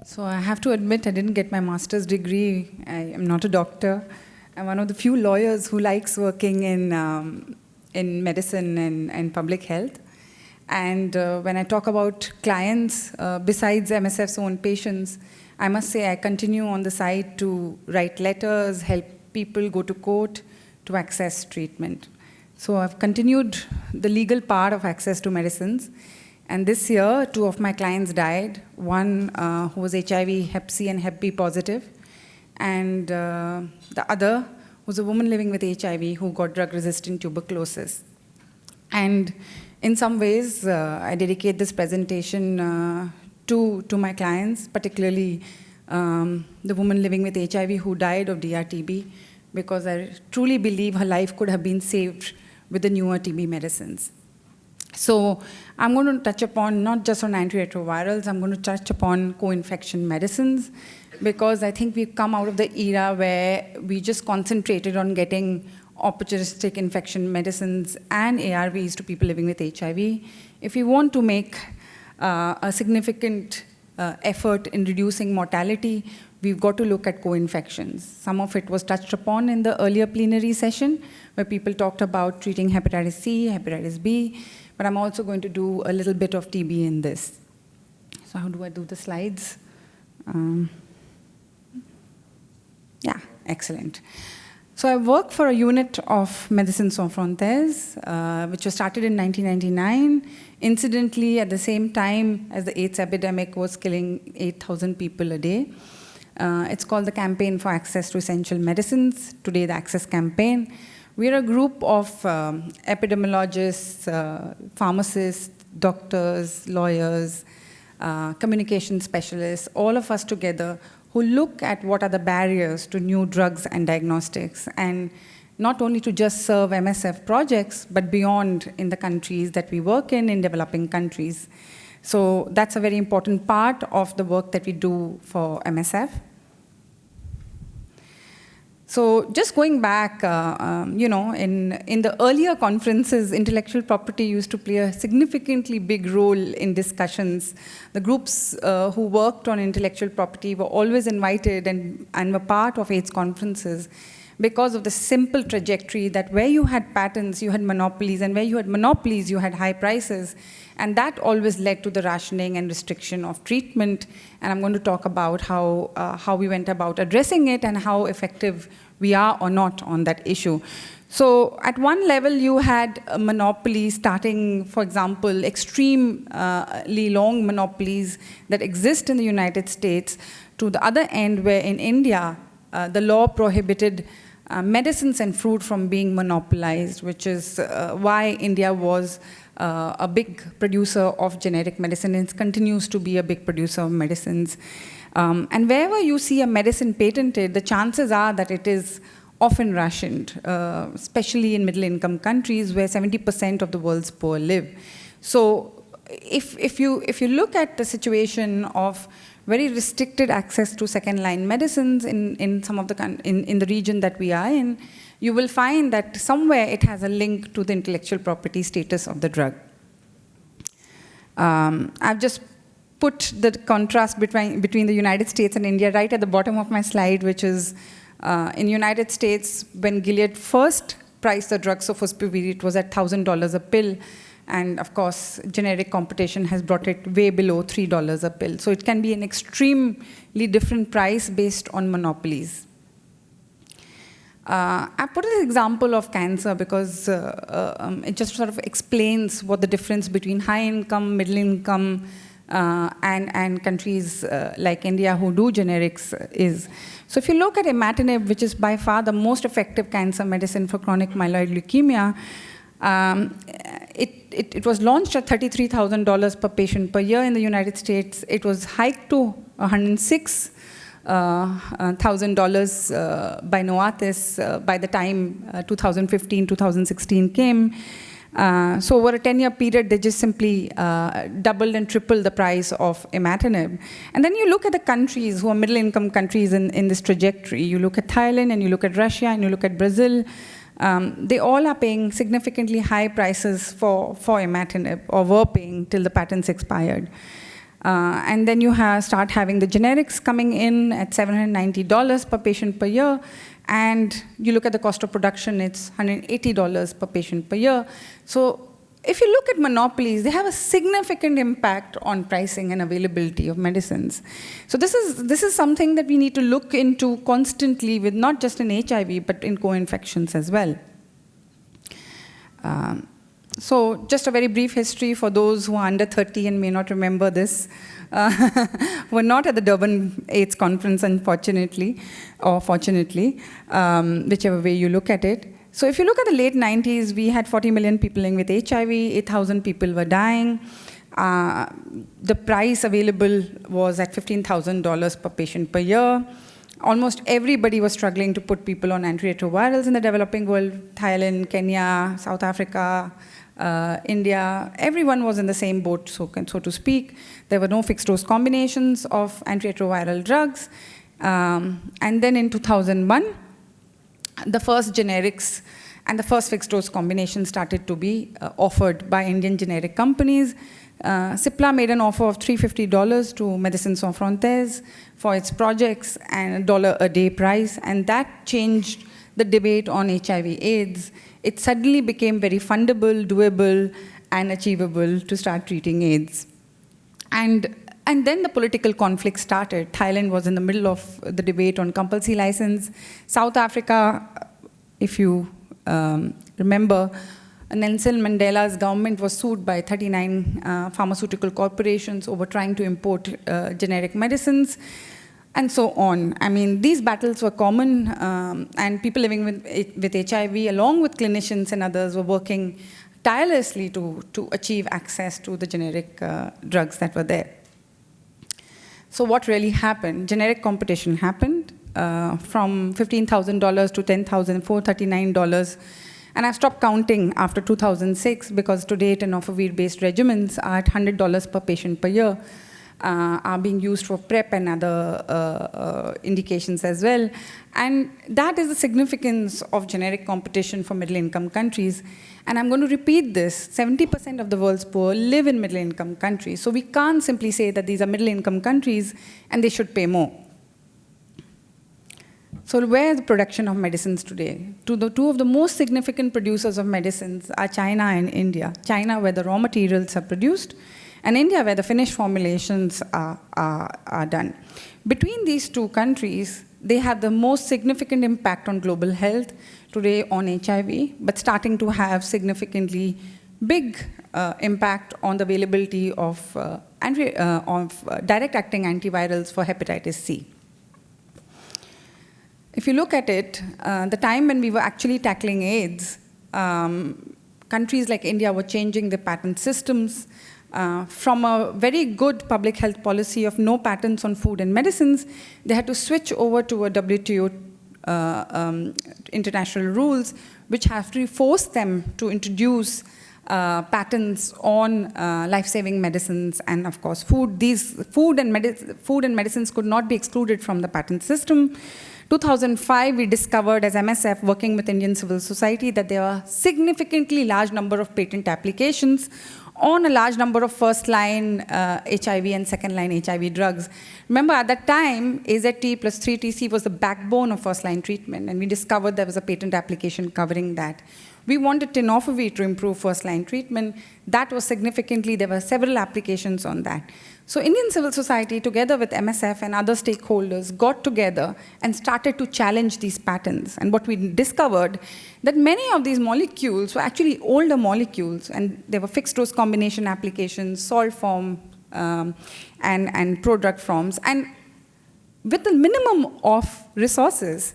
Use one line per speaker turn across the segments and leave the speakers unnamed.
So I have to admit, I didn't get my master's degree. I am not a doctor. I'm one of the few lawyers who likes working in medicine and public health. And when I talk about clients, besides MSF's own patients, I must say I continue on the side to write letters, help people go to court to access treatment. So I've continued the legal part of access to medicines. And this year, 2 of my clients died. One who was HIV, Hep C, and Hep B positive. And the other was a woman living with HIV who got drug-resistant tuberculosis. And in some ways, I dedicate this presentation to my clients, particularly the woman living with HIV who died of DRTB, because I truly believe her life could have been saved with the newer TB medicines. So I'm going to touch upon not just on antiretrovirals, I'm going to touch upon co-infection medicines, because I think we've come out of the era where we just concentrated on getting opportunistic infection medicines and ARVs to people living with HIV. If we want to make a significant effort in reducing mortality, we've got to look at co-infections. Some of it was touched upon in the earlier plenary session, where people talked about treating hepatitis C, hepatitis B, but I'm also going to do a little bit of TB in this. So how do I do the slides? Yeah, excellent. So I work for a unit of Médicins Sans Frontières, which was started in 1999, incidentally at the same time as the AIDS epidemic was killing 8,000 people a day. It's called the Campaign for Access to Essential Medicines, today the Access Campaign. We're a group of epidemiologists, pharmacists, doctors, lawyers, communication specialists, all of us together who look at what are the barriers to new drugs and diagnostics, and not only to just serve MSF projects, but beyond in the countries that we work in developing countries. So that's a very important part of the work that we do for MSF. So just going back, in the earlier conferences, intellectual property used to play a significantly big role in discussions. The groups who worked on intellectual property were always invited and were part of AIDS conferences because of the simple trajectory that where you had patents, you had monopolies, and where you had monopolies, you had high prices. And that always led to the rationing and restriction of treatment. And I'm going to talk about how we went about addressing it and how effective we are or not on that issue. So at one level, you had a monopoly starting, for example, extremely long monopolies that exist in the United States, to the other end where in India, the law prohibited medicines and fruit from being monopolized, which is why India was a big producer of generic medicine and continues to be a big producer of medicines. And wherever you see a medicine patented, the chances are that it is often rationed, especially in middle-income countries where 70% of the world's poor live. So if you look at the situation of very restricted access to second-line medicines in some of the region that we are in, you will find that somewhere it has a link to the intellectual property status of the drug. I've just put the contrast between the United States and India right at the bottom of my slide, which is in the United States, when Gilead first priced the drug sofosbuvir, it was at $1,000 a pill. And of course, generic competition has brought it way below $3 a pill. So it can be an extremely different price based on monopolies. I put an example of cancer because it just sort of explains what the difference between high income, middle income, and countries like India who do generics is. So if you look at imatinib, which is by far the most effective cancer medicine for chronic myeloid leukemia, it was launched at $33,000 per patient per year in the United States. It was hiked to $106,000 by Novartis by the time 2015, 2016 came. So over a 10-year period, they just simply doubled and tripled the price of imatinib. And then you look at the countries who are middle-income countries in this trajectory. You look at Thailand, and you look at Russia, and you look at Brazil. They all are paying significantly high prices for imatinib, or were paying till the patents expired. And then you start having the generics coming in at $790 per patient per year. And you look at the cost of production, it's $180 per patient per year. So if you look at monopolies, they have a significant impact on pricing and availability of medicines. So this is something that we need to look into constantly, with not just in HIV, but in co-infections as well. So just a very brief history for those who are under 30 and may not remember this. We're not at the Durban AIDS conference, unfortunately, or fortunately, whichever way you look at it. So if you look at the late 90s, we had 40 million people living with HIV, 8,000 people were dying. The price available was at $15,000 per patient per year. Almost everybody was struggling to put people on antiretrovirals in the developing world. Thailand, Kenya, South Africa, India, everyone was in the same boat, so to speak. There were no fixed-dose combinations of antiretroviral drugs. And then in 2001, the first generics and the first fixed-dose combination started to be offered by Indian generic companies. Cipla made an offer of $350 to Médicins Sans Frontières for its projects and $1 a day price, and that changed the debate on HIV/AIDS. It suddenly became very fundable, doable, and achievable to start treating AIDS. And then the political conflict started. Thailand was in the middle of the debate on compulsory license. South Africa, if you remember, Nelson Mandela's government was sued by 39 pharmaceutical corporations over trying to import generic medicines, and so on. I mean, these battles were common, and people living with HIV, along with clinicians and others, were working tirelessly to achieve access to the generic drugs that were there. So what really happened? Generic competition happened from $15,000 to $10,000, $439. And I've stopped counting after 2006 because today tenofovir-based regimens are at $100 per patient per year, are being used for PrEP and other indications as well. And that is the significance of generic competition for middle-income countries. And I'm going to repeat this. 70% of the world's poor live in middle-income countries. So we can't simply say that these are middle-income countries and they should pay more. So where is the production of medicines today? Two of the most significant producers of medicines are China and India. China, where the raw materials are produced, and India, where the finished formulations are done. Between these two countries, they have the most significant impact on global health today on HIV, but starting to have significantly big impact on the availability of direct-acting antivirals for hepatitis C. If you look at it, the time when we were actually tackling AIDS, countries like India were changing their patent systems from a very good public health policy of no patents on food and medicines. They had to switch over to a WTO international rules, which have to force them to introduce patents on life-saving medicines and, of course, food. These food and medicines could not be excluded from the patent system. 2005, we discovered as MSF, working with Indian civil society, that there are significantly large number of patent applications on a large number of first-line HIV and second-line HIV drugs. Remember, at that time, AZT plus 3TC was the backbone of first-line treatment, and we discovered there was a patent application covering that. We wanted tenofovir to improve first-line treatment. That was significantly, there were several applications on that. So Indian civil society, together with MSF and other stakeholders, got together and started to challenge these patents. And what we discovered, that many of these molecules were actually older molecules, and there were fixed-dose combination applications, salt form, and prodrug forms. And with the minimum of resources,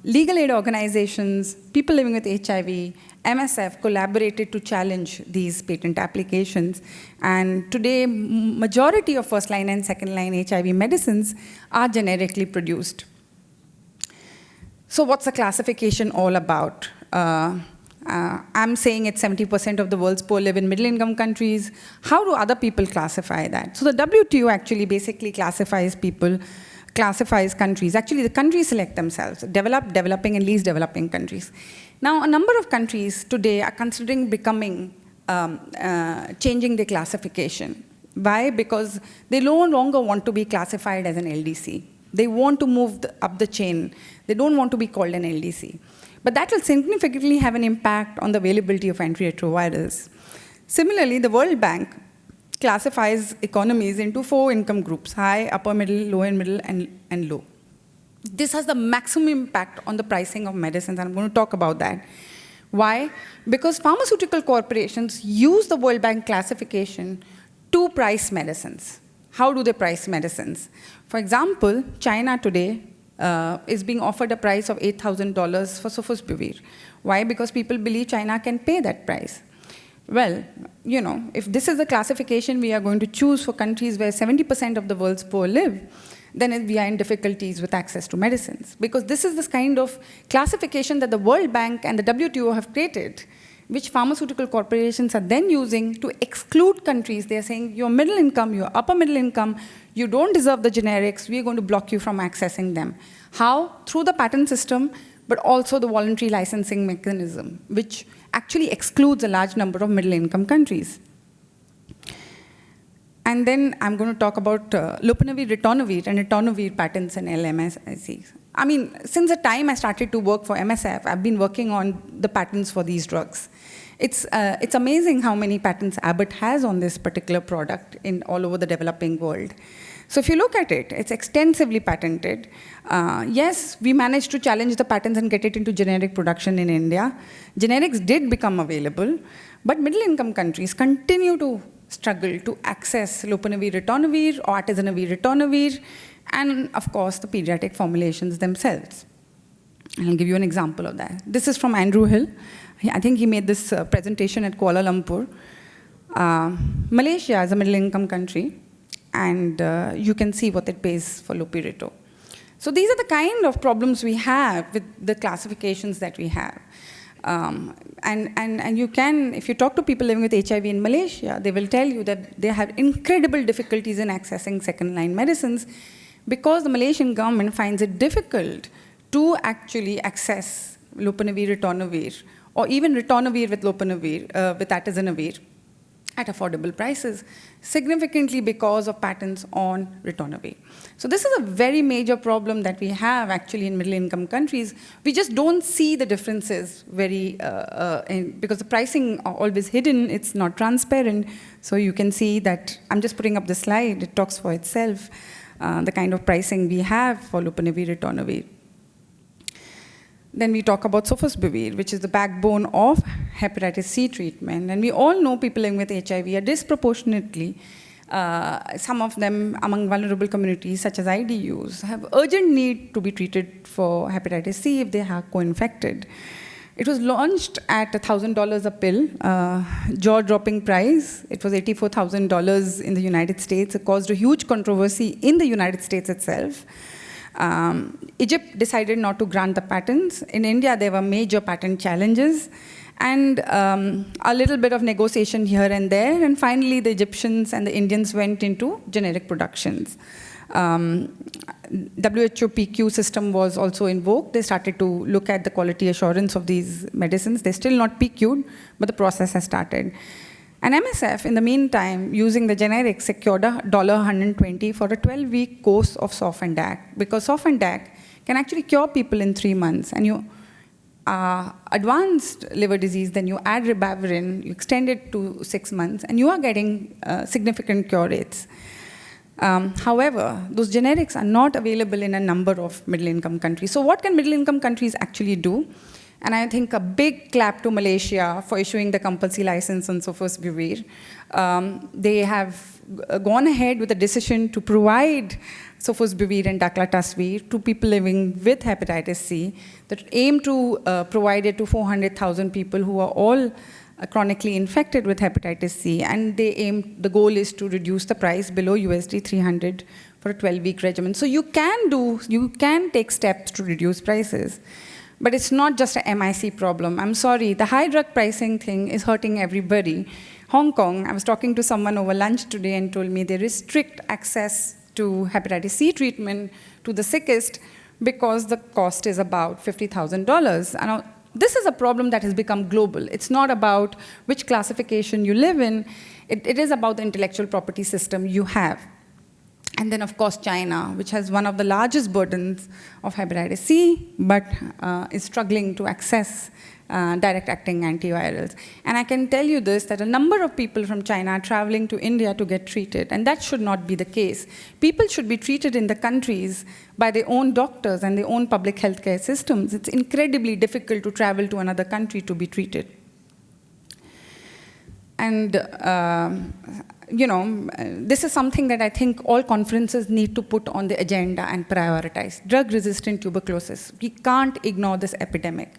legal aid organizations, people living with HIV, MSF collaborated to challenge these patent applications. And today, majority of first-line and second-line HIV medicines are generically produced. So what's the classification all about? I'm saying it's 70% of the world's poor live in middle-income countries. How do other people classify that? So the WTO actually basically classifies people, classifies countries. Actually, the countries select themselves, developed, developing, and least developing countries. Now, a number of countries today are considering becoming, changing their classification. Why? Because they no longer want to be classified as an LDC. They want to move up the chain. They don't want to be called an LDC. But that will significantly have an impact on the availability of antiretrovirals. Similarly, the World Bank classifies economies into 4 income groups: high, upper middle, low and middle, and low. This has the maximum impact on the pricing of medicines, and I'm going to talk about that. Why? Because pharmaceutical corporations use the World Bank classification to price medicines. How do they price medicines? For example, China today is being offered a price of $8,000 for sofosbuvir. Why? Because people believe China can pay that price. Well, you know, if this is the classification we are going to choose for countries where 70% of the world's poor live, then we are in difficulties with access to medicines. Because this is this kind of classification that the World Bank and the WTO have created, which pharmaceutical corporations are then using to exclude countries. They're saying, you're middle income, you're upper middle income, you don't deserve the generics, we're going to block you from accessing them. How? Through the patent system, but also the voluntary licensing mechanism, which actually excludes a large number of middle income countries. And then I'm going to talk about Lopenability, ritonavir, and ritonavir patents and LMICs. I mean, since the time I started to work for MSF, I've been working on the patents for these drugs. It's amazing how many patents Abbott has on this particular product in all over the developing world. So if you look at it, it's extensively patented. Yes, we managed to challenge the patents and get it into generic production in India. Generics did become available, but middle-income countries continue to struggle to access Lopenability, ritonavir, or atazanavir, ritonavir, and of course the pediatric formulations themselves. I'll give you an example of that. This is from Andrew Hill. I think he made this presentation at Kuala Lumpur. Malaysia is a middle-income country, and you can see what it pays for lopirito. So these are the kind of problems we have with the classifications that we have. And you can, if you talk to people living with HIV in Malaysia, they will tell you that they have incredible difficulties in accessing second-line medicines because the Malaysian government finds it difficult to actually access Lopenability, ritonavir, or even ritonavir with Lopenability, with atazanavir, at affordable prices, significantly because of patents on ritonavir. So this is a very major problem that we have actually in middle-income countries. We just don't see the differences very, because the pricing are always hidden, it's not transparent. So you can see that, I'm just putting up the slide, it talks for itself, the kind of pricing we have for Lopenability, ritonavir. Then we talk about sofosbuvir, which is the backbone of hepatitis C treatment. And we all know people living with HIV are disproportionately, some of them among vulnerable communities, such as IDUs, have urgent need to be treated for hepatitis C if they are co-infected. It was launched at $1,000 a pill, jaw-dropping price. It was $84,000 in the United States. It caused a huge controversy in the United States itself. Egypt decided not to grant the patents. In India, there were major patent challenges and a little bit of negotiation here and there. And finally, the Egyptians and the Indians went into generic productions. WHO PQ system was also invoked. They started to look at the quality assurance of these medicines. They're still not PQ'd, but the process has started. And MSF, in the meantime, using the generic, secured $120 for a 12-week course of SOF and DAC, because SOF and DAC can actually cure people in 3 months. And you advanced liver disease, then you add ribavirin, you extend it to 6 months, and you are getting significant cure rates. However, those generics are not available in a number of middle-income countries. So what can middle-income countries actually do? And I think a big clap to Malaysia for issuing the compulsory license on sofosbuvir. They have gone ahead with a decision to provide sofosbuvir and daclatasvir to people living with hepatitis C that aim to provide it to 400,000 people who are all chronically infected with hepatitis C. And the goal is to reduce the price below USD 300 for a 12-week regimen. So you can take steps to reduce prices. But it's not just a MIC problem. I'm sorry, the high drug pricing thing is hurting everybody. Hong Kong, I was talking to someone over lunch today and told me they restrict access to hepatitis C treatment to the sickest because the cost is about $50,000. And this is a problem that has become global. It's not about which classification you live in. It is about the intellectual property system you have. And then, of course, China, which has one of the largest burdens of hepatitis C, but is struggling to access direct-acting antivirals. And I can tell you this, that a number of people from China are traveling to India to get treated, and that should not be the case. People should be treated in the countries by their own doctors and their own public healthcare systems. It's incredibly difficult to travel to another country to be treated. And this is something that I think all conferences need to put on the agenda and prioritize. Drug-resistant tuberculosis. We can't ignore this epidemic.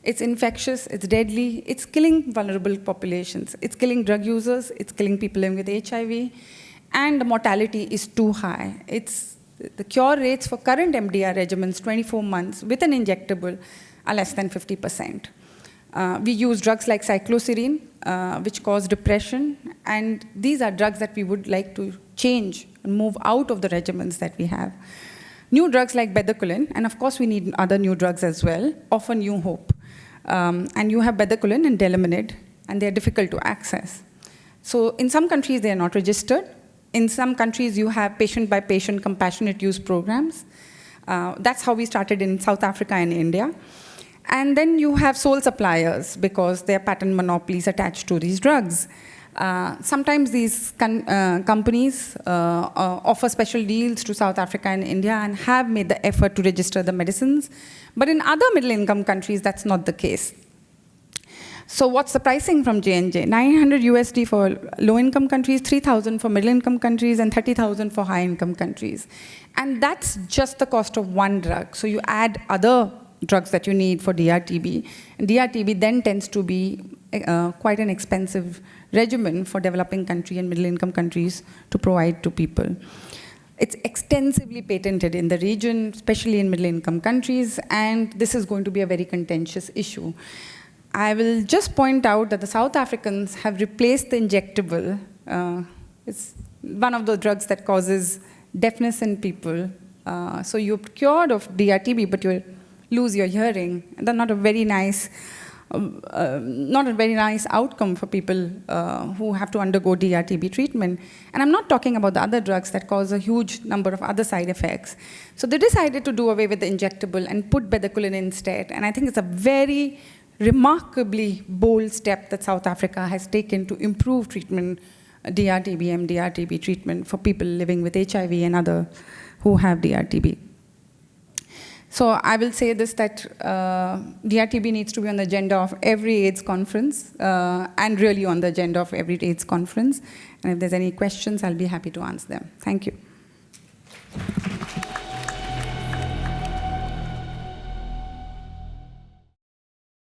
It's infectious, it's deadly, it's killing vulnerable populations. It's killing drug users, it's killing people living with HIV, and the mortality is too high. The cure rates for current MDR regimens, 24 months, with an injectable, are less than 50%. We use drugs like cycloserine, which cause depression, and these are drugs that we would like to change and move out of the regimens that we have. New drugs like bedaquiline, and of course we need other new drugs as well, offer new hope. And you have bedaquiline and delaminid, and they're difficult to access. So in some countries, they are not registered. In some countries, you have patient-by-patient compassionate use programs. That's how we started in South Africa and India. And then you have sole suppliers, because there are patent monopolies attached to these drugs. Sometimes these companies offer special deals to South Africa and India and have made the effort to register the medicines. But in other middle-income countries, that's not the case. So what's the pricing from J&J? $900 for low-income countries, $3,000 for middle-income countries, and $30,000 for high-income countries. And that's just the cost of one drug. So you add other drugs that you need for DRTB. And DRTB then tends to be quite an expensive regimen for developing country and middle-income countries to provide to people. It's extensively patented in the region, especially in middle-income countries, and this is going to be a very contentious issue. I will just point out that the South Africans have replaced the injectable. It's one of the drugs that causes deafness in people. So you're cured of DRTB, but you lose your hearing. That's not a very nice outcome for people who have to undergo DRTB treatment. And I'm not talking about the other drugs that cause a huge number of other side effects. So they decided to do away with the injectable and put bedaquiline instead. And I think it's a very remarkably bold step that South Africa has taken to improve treatment, DRTB, MDR-TB treatment for people living with HIV and other who have DRTB. So I will say this, that DRTB needs to be on the agenda of every AIDS conference, and really on the agenda of every AIDS conference. And if there's any questions, I'll be happy to answer them. Thank you.